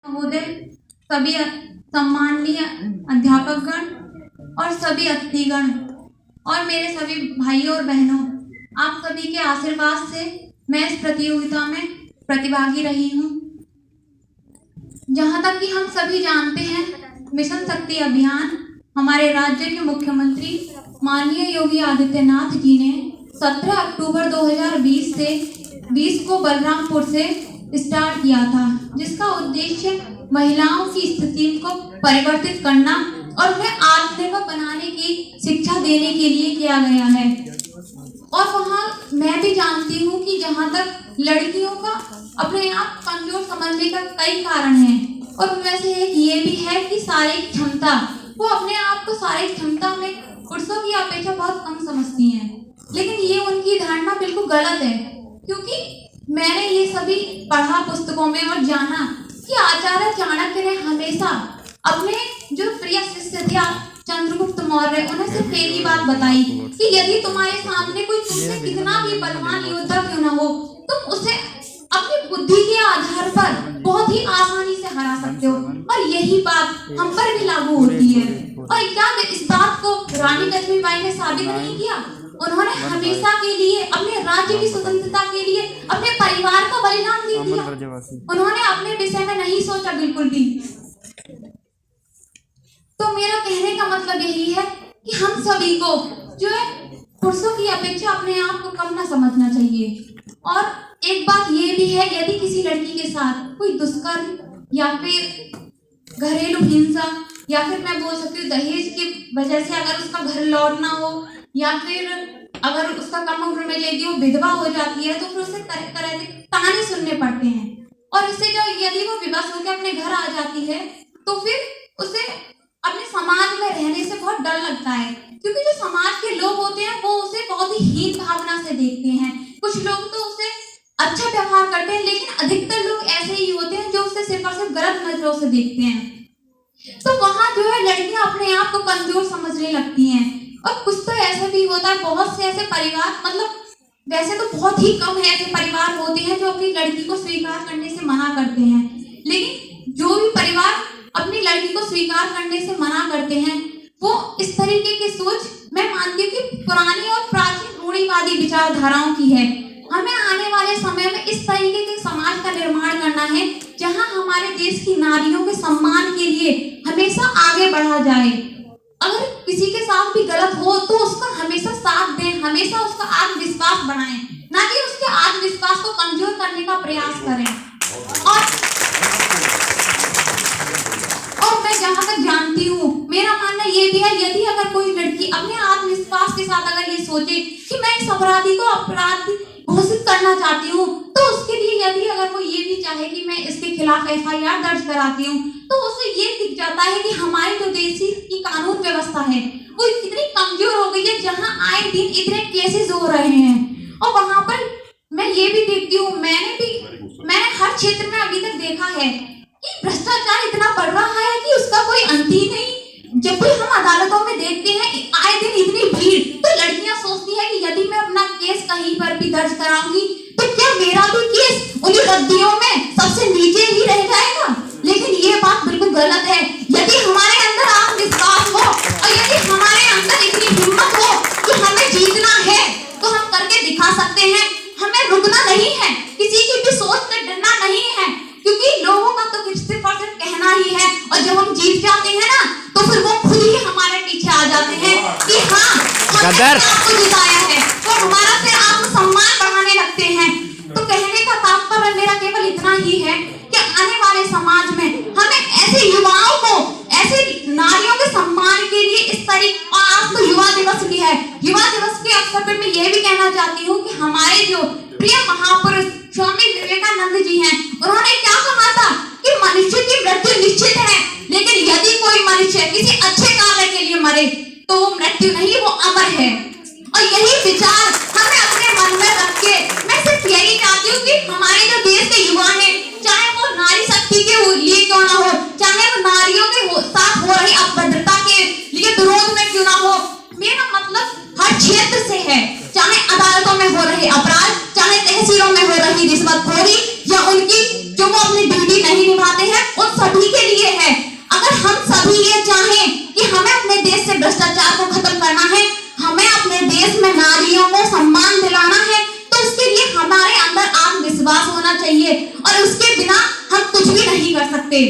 महोदय, सभी सम्माननीय अध्यापकगण और सभी अतिथिगण और मेरे सभी भाइयों और बहनों, आप सभी के आशीर्वाद से मैं इस प्रतियोगिता में प्रतिभागी रही हूँ। जहाँ तक कि हम सभी जानते हैं, मिशन शक्ति अभियान हमारे राज्य के मुख्यमंत्री माननीय योगी आदित्यनाथ जी ने 17 अक्टूबर 2020 से 20 को बलरामपुर से स्टार्ट किया था, जिसका उद्देश्य महिलाओं की स्थिति को परिवर्तित करना और उन्हें आत्मनिर्भर बनाने की शिक्षा देने के लिए किया गया है। और वहाँ मैं भी जानती हूँ कि जहाँ तक लड़कियों का अपने आप कमजोर समझने का कई कारण हैं, और उनमें से एक ये भी है कि शारीरिक क्षमता, वो अपने आप को शारीरिक क्षमता में पुरुषों की अपेक्षा बहुत कम समझती हैं। लेकिन ये उनकी धारणा बिल्कुल गलत है, क्योंकि मैंने ये सभी पढ़ा पुस्तकों में और जाना कि आचार्य चाणक्य ने हमेशा अपने जो प्रिय शिष्य थे चंद्रगुप्त मौर्य, उन्हें सिर्फ एक ही बात बताई कि यदि तुम्हारे सामने कोई तुमसे कितना भी बलवान योद्धा क्यों न हो, तुम उसे अपनी बुद्धि के आधार पर बहुत ही आसानी से हरा सकते हो। और यही बात हम पर भी लागू होती है। और क्या इस बात को रानी लक्ष्मीबाई ने साबित नहीं किया? उन्होंने हमेशा के लिए अपने राज्य की स्वतंत्रता के लिए अपने परिवार का बलिदान दे दिया। उन्होंने अपने विषय में नहीं सोचा बिल्कुल भी। तो मेरा कहने का मतलब यही है कि हम सभी को जो है पुरुषों की अपेक्षा अपने आप को कम ना समझना चाहिए। और एक बात ये भी है, यदि किसी लड़की के साथ कोई दुष्कर्म या फिर घरेलू हिंसा या फिर मैं बोल सकती हूँ दहेज की वजह से अगर उसका घर लौटना हो, या फिर अगर उसका कम उम्र में यदि वो विधवा हो जाती है, तो फिर उसे तरह तरह के ताने सुनने पड़ते हैं। और इससे जो यदि वो विवश होकर अपने घर आ जाती है, तो फिर उसे अपने समाज में रहने से बहुत डर लगता है, क्योंकि जो समाज के लोग होते हैं वो उसे बहुत ही हीन भावना से देखते हैं। कुछ लोग तो उसे अच्छा व्यवहार करते हैं, लेकिन अधिकतर लोग ऐसे ही होते हैं जो उसे सिर्फ और सिर्फ गलत नजरों से देखते हैं। तो वहाँ जो है लड़कियां अपने आप को कमजोर समझने लगती हैं। और कुछ तो ऐसा भी होता है, बहुत से ऐसे परिवार, मतलब वैसे तो बहुत ही कम है ऐसे परिवार होते हैं जो अपनी लड़की को स्वीकार करने से मना करते हैं। लेकिन जो भी परिवार अपनी लड़की को स्वीकार करने से मना करते हैं, वो इस तरीके की सोच मैं मानती हूँ कि पुरानी और प्राचीन रूढ़िवादी विचारधाराओं की है। हमें आने वाले समय में इस तरीके के समाज का निर्माण करना है जहां हमारे देश की नारियों के सम्मान के लिए हमेशा आगे बढ़ा जाए। अगर किसी के साथ भी गलत हो तो उसका हमेशा साथ दें, हमेशा उसका आत्मविश्वास बढ़ाएं, ना कि उसके आत्मविश्वास को कमजोर करने का प्रयास करें। और मैं जहां तक जानती हूँ, मेरा मानना ये भी है, यदि अगर कोई लड़की अपने आत्मविश्वास के साथ अगर ये सोचे कि मैं इस अपराधी को अपराधी घोषित करना चाहती हूँ, तो उसके लिए यदि अगर वो ये भी चाहे कि मैं इसके खिलाफ FIR दर्ज कराती हूँ, तो उसे ये दिख जाता है कि हमारे जो देश की कानून व्यवस्था है वो कितनी कमजोर हो गई है, जहाँ आए दिन इतने केसेस हो रहे हैं। और वहां पर मैं ये भी देखती हूँ, मैंने हर क्षेत्र में अभी तक देखा है कि भ्रष्टाचार इतना बढ़ रहा है कि उसका कोई अंत ही नहीं। जब भी हम अदालतों में देखते हैं आए दिन इतनी भीड़, तो लड़कियां सोचती है कि यदि मैं अपना केस कहीं पर भी दर्ज कराऊंगी तो क्या मेरा भी केस उन्हीं रद्दियों में सबसे नीचे ही रह जाएगा? लेकिन ये बात बिल्कुल गलत है। यदि हमारे अंदर आत्मविश्वास हो और यदि हमारे अंदर इतनी हिम्मत हो कि हमें जीतना है, तो हम करके दिखा सकते हैं। हमें रुकना नहीं है, किसी की भी सोच से डरना नहीं है, क्योंकि लोगों का तो सिर्फ और सिर्फ कहना ही है। और जब हम जीत जाते हैं ना, तो फिर वो खुद ही हमारे पीछे आ जाते हैं कि हाँ हमने आपको जिताया है, तो हमारा फिर आत्मसम्मान बढ़ाने लगते हैं। तो कहने का तात्पर्य मेरा केवल इतना ही है कि आने वाले समाज में हमें ऐसे युवाओं को, ऐसे नारियों के सम्मान के लिए इस तरीके, आज तो युवा दिवस भी है, युवा दिवस के अवसर पर मैं ये भी कहना चाहती हूँ कि हमारे जो प्रिय महापुरुष स्वामी विवेकानंद जी हैं, उन्होंने क्या कहा था कि मनुष्य की मृत्यु निश्चित है, लेकिन यदि कोई मनुष्य किसी अच्छे कार्य के लिए मरे तो वो मृत्यु नहीं, वो अमर है। और यही विचार हमें अपने मन में रख के मैं सिर्फ यही चाहती हूँ कि हमारे जो देश के युवा हैं, चाहे वो नारी शक्ति के लिए क्यों ना हो, चाहे वो नारियों के साथ हो रही अभद्रता के लिए विरोध में क्यों ना हो, मेरा मतलब हर क्षेत्र से है, चाहे अदालतों में हो रहे अपराध, चाहे तहसीलों में हो रही रिश्वतखोरी, या उनकी जो वो अपनी ड्यूटी नहीं निभाते हैं, उन होना चाहिए और उसके बिना हम कुछ भी नहीं कर सकते।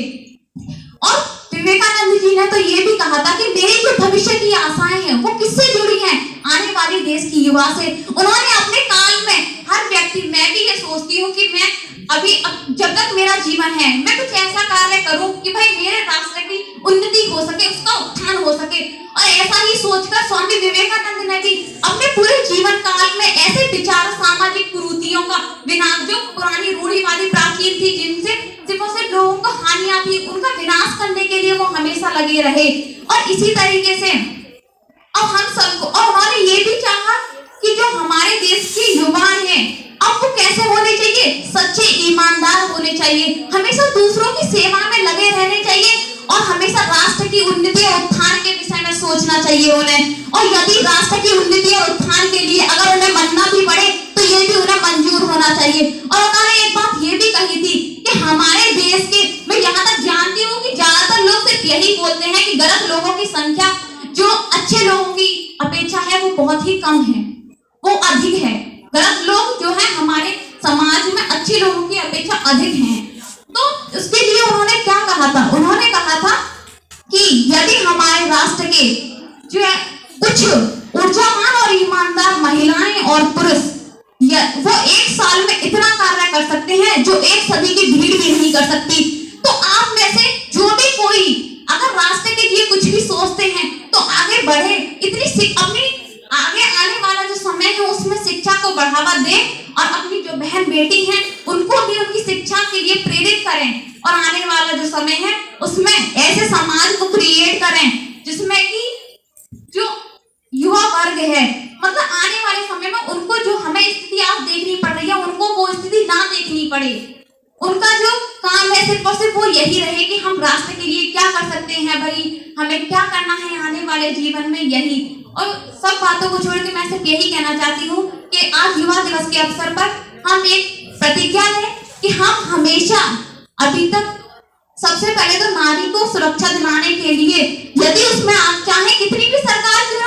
और विवेकानंद जी ने तो ये भी कहा था कि मेरी जो भविष्य की आशाएं हैं वो किससे जुड़ी हैं? आने वाली देश की युवा से। उन्होंने अपने काल में हर व्यक्ति, मैं भी ये सोचती हूँ कि मैं जब तक मेरा जीवन है मैं कुछ ऐसा कार्य करूं कि भाई मेरे राष्ट्र की उन्नति हो सके, उसका उत्थान हो सके। और ऐसा ही सोचकर स्वामी विवेकानंद ने भी अपने पूरे जीवन काल में ऐसे विचार, सामाजिक कुरीतियों का विनाश, जो पुरानी रूढ़िवादी प्राचीन थी जिनसे सिर्फ से लोगों को हानियां थी, उनका विनाश करने के लिए वो हमेशा लगे रहे। और इसी तरीके से अब हम सबको, और उन्होंने ये भी चाहा कि जो हमारे देश के युवा हैं अब वो कैसे होने चाहिए? सच्चे ईमानदार होने चाहिए, हमेशा दूसरों की सेवा में लगे रहने चाहिए और हमेशा राष्ट्र की उन्नति और उत्थान के विषय में सोचना चाहिए उन्हें। और यदि राष्ट्र की उन्नति और उत्थान के लिए अगर उन्हें मरना भी पड़े तो ये भी उन्हें मंजूर होना चाहिए। और उन्होंने एक बात ये भी कही थी कि हमारे देश के, मैं यहाँ तक जानती हूँ कि ज्यादातर लोग सिर्फ यही बोलते हैं कि गलत लोगों की संख्या जो अच्छे लोगों की अपेक्षा है वो बहुत ही कम है, वो अधिक है। गलत लोग जो है हमारे समाज में अच्छे लोगों की अपेक्षा अधिक हैं। तो उसके लिए उन्होंने क्या कहा था? उन्होंने कहा था कि यदि हमारे राष्ट्र के जो है कुछ ऊर्जावान और ईमानदार महिलाएं और पुरुष वो एक साल में इतना कार्य कर सकते हैं जो एक सदी की भीड़ भी नहीं कर सकती। तो आप में से जो भी कोई अगर राष्ट्र के लिए कुछ भी सोचते हैं तो आगे बढ़े, अपनी आगे आने वाला जो समय है उसमें शिक्षा को बढ़ावा दें और अपनी जो बहन बेटी हैं उनको भी उनकी शिक्षा के लिए प्रेरित करें। और आने वाला जो समय है उसमें ऐसे समाज को क्रिएट करें जिसमें कि जो युवा वर्ग है, मतलब आने वाले समय में उनको जो हमें स्थिति आज देखनी पड़ रही है उनको वो स्थिति ना देखनी पड़े। उनका जो काम है सिर्फ और सिर्फ वो यही रहे कि हम राष्ट्र के लिए क्या कर सकते हैं, भाई हमें क्या करना है आने वाले जीवन में, यही। और सब बातों को छोड़ के मैं सिर्फ यही कहना चाहती हूँ कि आज युवा दिवस के अवसर पर हम एक प्रतिज्ञा लें कि हम हमेशा, अभी तक सबसे पहले तो नारी को सुरक्षा दिलाने के लिए, यदि उसमें आप चाहे कितनी भी सरकार क्यों